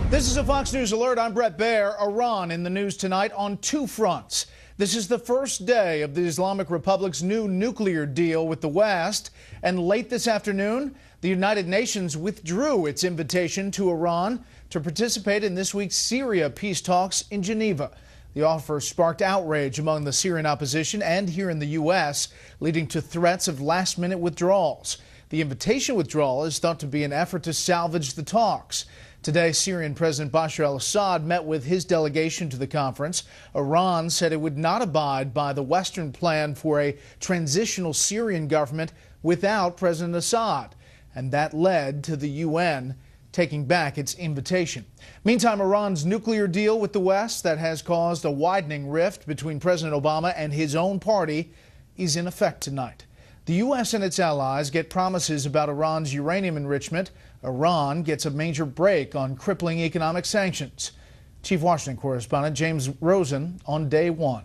This is a Fox News alert. I'm Brett Baer. Iran in the news tonight on two fronts. This is the first day of the Islamic Republic's new nuclear deal with the West. And late this afternoon, the United Nations withdrew its invitation to Iran to participate in this week's Syria peace talks in Geneva. The offer sparked outrage among the Syrian opposition and here in the U.S., leading to threats of last-minute withdrawals. The invitation withdrawal is thought to be an effort to salvage the talks. Today, Syrian President Bashar al-Assad met with his delegation to the conference. Iran said it would not abide by the Western plan for a transitional Syrian government without President Assad, and that led to the UN taking back its invitation. Meantime, Iran's nuclear deal with the West that has caused a widening rift between President Obama and his own party is in effect tonight. The U.S. and its allies get promises about Iran's uranium enrichment. Iran gets a major break on crippling economic sanctions. Chief Washington correspondent James Rosen on day one.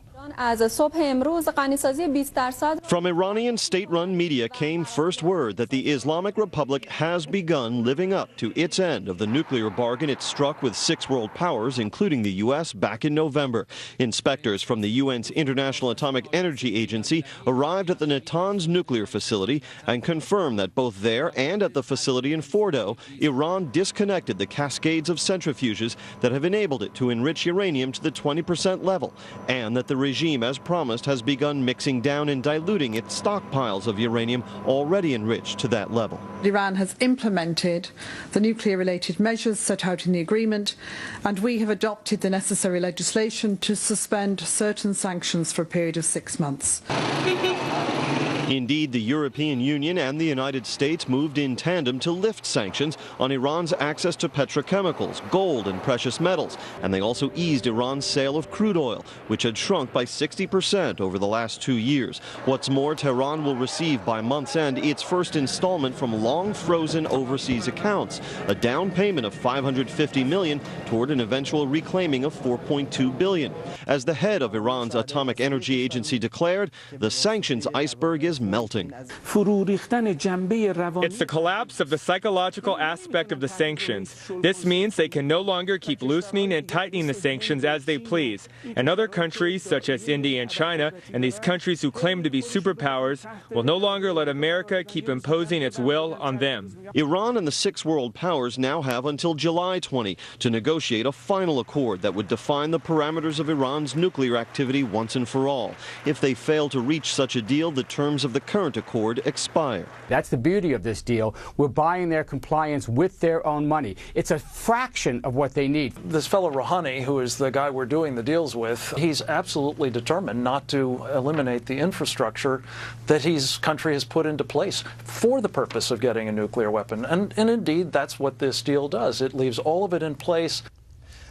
From Iranian state-run media came first word that the Islamic Republic has begun living up to its end of the nuclear bargain it struck with 6 world powers, including the U.S., back in November. Inspectors from the UN's International Atomic Energy Agency arrived at the Natanz nuclear facility and confirmed that both there and at the facility in Fordo, Iran disconnected the cascades of centrifuges that have enabled it to enrich uranium to the 20% level, and that the regime, as promised, has begun mixing down and diluting its stockpiles of uranium already enriched to that level. Iran has implemented the nuclear-related measures set out in the agreement, and we have adopted the necessary legislation to suspend certain sanctions for a period of 6 months. Indeed, the European Union and the United States moved in tandem to lift sanctions on Iran's access to petrochemicals, gold and precious metals, and they also eased Iran's sale of crude oil, which had shrunk by 60% over the last 2 years. What's more, Tehran will receive by month's end its first installment from long-frozen overseas accounts, a down payment of $550 million toward an eventual reclaiming of $4.2 billion. As the head of Iran's Atomic Energy Agency declared, the sanctions iceberg is melting. It's the collapse of the psychological aspect of the sanctions. This means they can no longer keep loosening and tightening the sanctions as they please. And other countries, such as India and China, and these countries who claim to be superpowers, will no longer let America keep imposing its will on them. Iran and the 6 world powers now have until July 20 to negotiate a final accord that would define the parameters of Iran's nuclear activity once and for all. If they fail to reach such a deal, the terms of the current accord expire. That's the beauty of this deal. We're buying their compliance with their own money. It's a fraction of what they need. This fellow Rouhani, who is the guy we're doing the deals with, he's absolutely determined not to eliminate the infrastructure that his country has put into place for the purpose of getting a nuclear weapon. And indeed, that's what this deal does. It leaves all of it in place.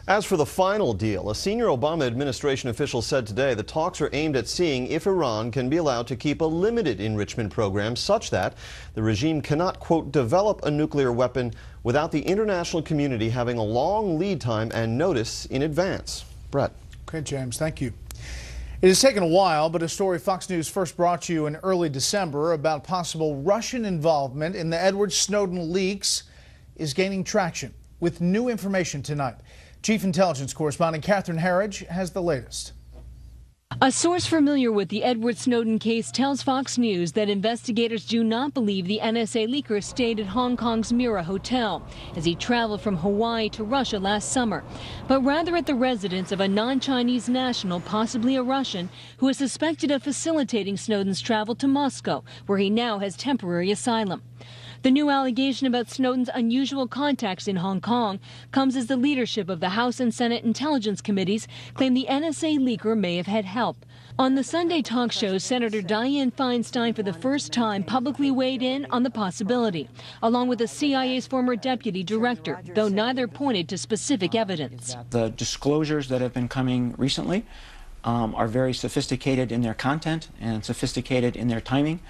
As for the final deal, a senior Obama administration official said today the talks are aimed at seeing if Iran can be allowed to keep a limited enrichment program such that the regime cannot, quote, develop a nuclear weapon without the international community having a long lead time and notice in advance. Brett. Okay, James, thank you. It has taken a while, but a story Fox News first brought you in early December about possible Russian involvement in the Edward Snowden leaks is gaining traction with new information tonight. Chief Intelligence Correspondent Catherine Herridge has the latest. A source familiar with the Edward Snowden case tells Fox News that investigators do not believe the NSA leaker stayed at Hong Kong's Mira Hotel as he traveled from Hawaii to Russia last summer, but rather at the residence of a non-Chinese national, possibly a Russian, who is suspected of facilitating Snowden's travel to Moscow, where he now has temporary asylum. The new allegation about Snowden's unusual contacts in Hong Kong comes as the leadership of the House and Senate Intelligence Committees claim the NSA leaker may have had help. On the Sunday talk show, Senator Dianne Feinstein for the first time publicly weighed in on the possibility, along with the CIA's former deputy director, though neither pointed to specific evidence. The disclosures that have been coming recently are very sophisticated in their content and sophisticated in their timing.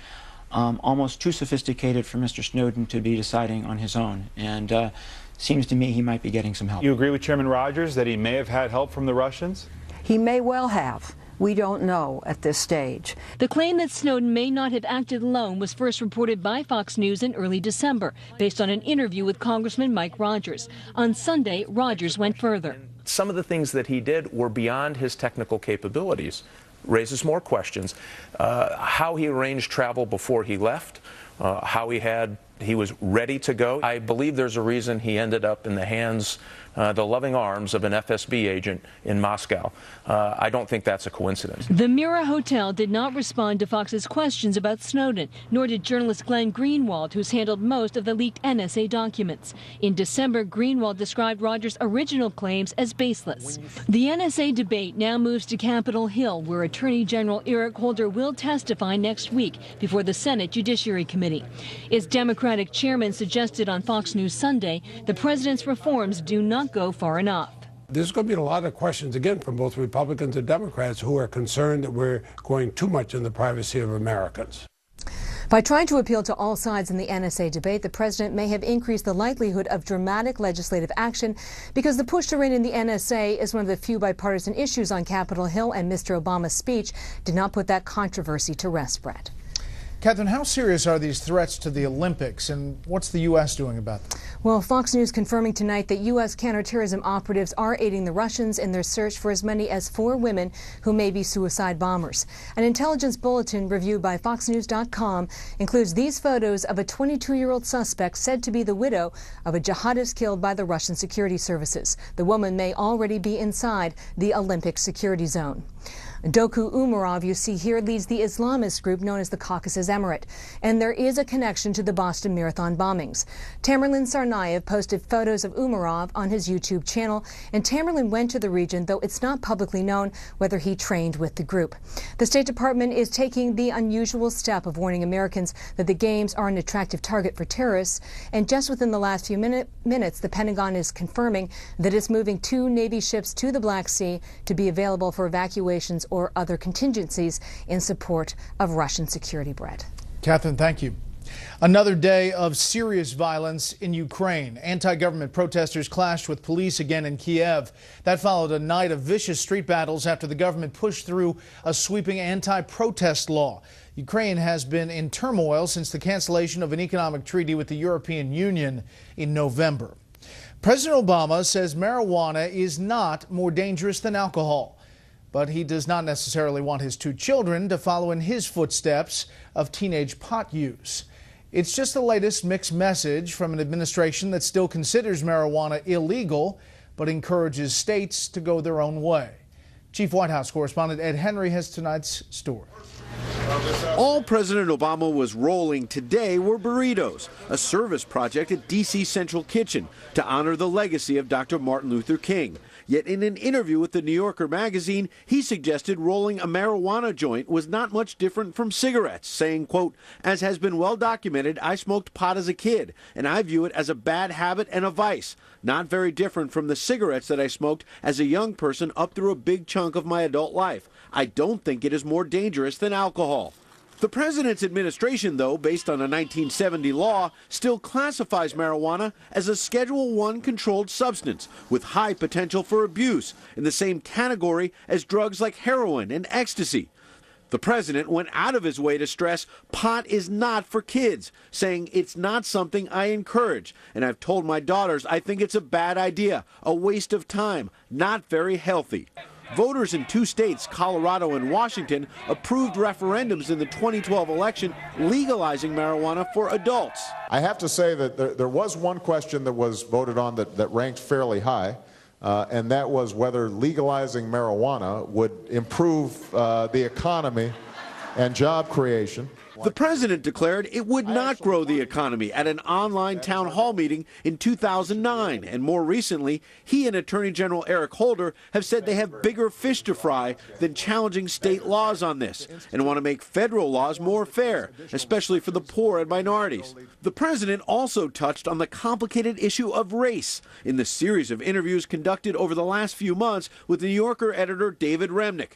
Almost too sophisticated for Mr. Snowden to be deciding on his own, and seems to me he might be getting some help. You agree with Chairman Rogers that he may have had help from the Russians? He may well have. We don't know at this stage. The claim that Snowden may not have acted alone was first reported by Fox News in early December, based on an interview with Congressman Mike Rogers. On Sunday, Rogers went further. Some of the things that he did were beyond his technical capabilities. Raises more questions. How he arranged travel before he left, how he was ready to go. I believe there's a reason he ended up in the hands, the loving arms of an FSB agent in Moscow. I don't think that's a coincidence. The Mira Hotel did not respond to Fox's questions about Snowden, nor did journalist Glenn Greenwald, who's handled most of the leaked NSA documents. In December, Greenwald described Rogers' original claims as baseless. The NSA debate now moves to Capitol Hill, where Attorney General Eric Holder will testify next week before the Senate Judiciary Committee. Its Democratic chairman suggested on Fox News Sunday the president's reforms do not go far enough. There's going to be a lot of questions, again, from both Republicans and Democrats who are concerned that we're going too much in the privacy of Americans. By trying to appeal to all sides in the NSA debate, the president may have increased the likelihood of dramatic legislative action because the push to rein in the NSA is one of the few bipartisan issues on Capitol Hill, and Mr. Obama's speech did not put that controversy to rest, Brett. Catherine, how serious are these threats to the Olympics, and what's the U.S. doing about them? Well, Fox News confirming tonight that U.S. counterterrorism operatives are aiding the Russians in their search for as many as 4 women who may be suicide bombers. An intelligence bulletin reviewed by FoxNews.com includes these photos of a 22-year-old suspect said to be the widow of a jihadist killed by the Russian security services. The woman may already be inside the Olympic security zone. Doku Umarov, you see here, leads the Islamist group known as the Caucasus Emirate, and there is a connection to the Boston Marathon bombings. Tamerlan Tsarnaev posted photos of Umarov on his YouTube channel, and Tamerlan went to the region, though it's not publicly known whether he trained with the group. The State Department is taking the unusual step of warning Americans that the Games are an attractive target for terrorists, and just within the last few minutes, the Pentagon is confirming that it's moving 2 Navy ships to the Black Sea to be available for evacuations or other contingencies in support of Russian security, Brett. Catherine, thank you. Another day of serious violence in Ukraine. Anti-government protesters clashed with police again in Kiev. That followed a night of vicious street battles after the government pushed through a sweeping anti-protest law. Ukraine has been in turmoil since the cancellation of an economic treaty with the European Union in November. President Obama says marijuana is not more dangerous than alcohol, but he does not necessarily want his 2 children to follow in his footsteps of teenage pot use. It's just the latest mixed message from an administration that still considers marijuana illegal, but encourages states to go their own way. Chief White House correspondent Ed Henry has tonight's story. All President Obama was rolling today were burritos, a service project at D.C. Central Kitchen to honor the legacy of Dr. Martin Luther King. Yet in an interview with the New Yorker magazine, he suggested rolling a marijuana joint was not much different from cigarettes, saying, quote, "As has been well documented, I smoked pot as a kid, and I view it as a bad habit and a vice. Not very different from the cigarettes that I smoked as a young person up through a big chunk of my adult life. I don't think it is more dangerous than alcohol." The president's administration, though, based on a 1970 law, still classifies marijuana as a Schedule I controlled substance with high potential for abuse, in the same category as drugs like heroin and ecstasy. The president went out of his way to stress pot is not for kids, saying it's not something I encourage, and I've told my daughters I think it's a bad idea, a waste of time, not very healthy. Voters in 2 states, Colorado and Washington, approved referendums in the 2012 election legalizing marijuana for adults. I have to say that there was one question that was voted on that ranked fairly high, and that was whether legalizing marijuana would improve the economy and job creation. The president declared it would not grow the economy at an online town hall meeting in 2009. And more recently, he and Attorney General Eric Holder have said they have bigger fish to fry than challenging state laws on this and want to make federal laws more fair, especially for the poor and minorities. The president also touched on the complicated issue of race in the series of interviews conducted over the last few months with New Yorker editor David Remnick.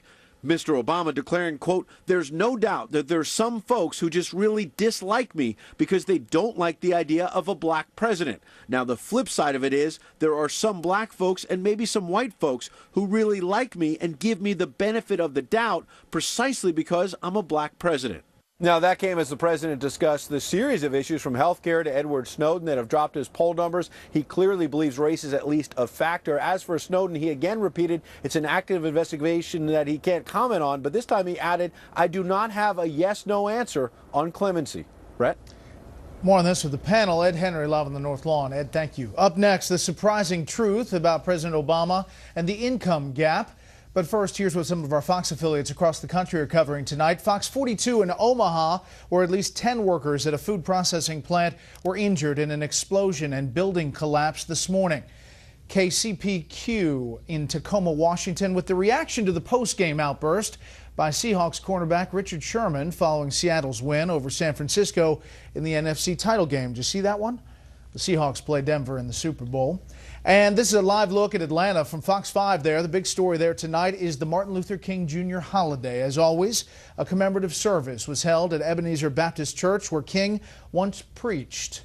Mr. Obama declaring, quote, "There's no doubt that there's some folks who just really dislike me because they don't like the idea of a black president. Now, the flip side of it is there are some black folks and maybe some white folks who really like me and give me the benefit of the doubt precisely because I'm a black president." Now, that came as the president discussed the series of issues from health care to Edward Snowden that have dropped his poll numbers. He clearly believes race is at least a factor. As for Snowden, he again repeated it's an active investigation that he can't comment on, but this time he added, "I do not have a yes-no answer on clemency." Brett? More on this with the panel. Ed Henry live on the North Lawn. Ed, thank you. Up next, the surprising truth about President Obama and the income gap. But first, here's what some of our Fox affiliates across the country are covering tonight. Fox 42 in Omaha, where at least 10 workers at a food processing plant were injured in an explosion and building collapse this morning. KCPQ in Tacoma, Washington, with the reaction to the post-game outburst by Seahawks cornerback Richard Sherman following Seattle's win over San Francisco in the NFC title game. Did you see that one? The Seahawks play Denver in the Super Bowl. And this is a live look at Atlanta from Fox 5 there. The big story there tonight is the Martin Luther King Jr. holiday. As always, a commemorative service was held at Ebenezer Baptist Church where King once preached.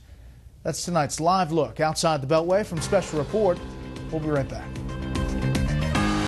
That's tonight's live look outside the Beltway from Special Report. We'll be right back.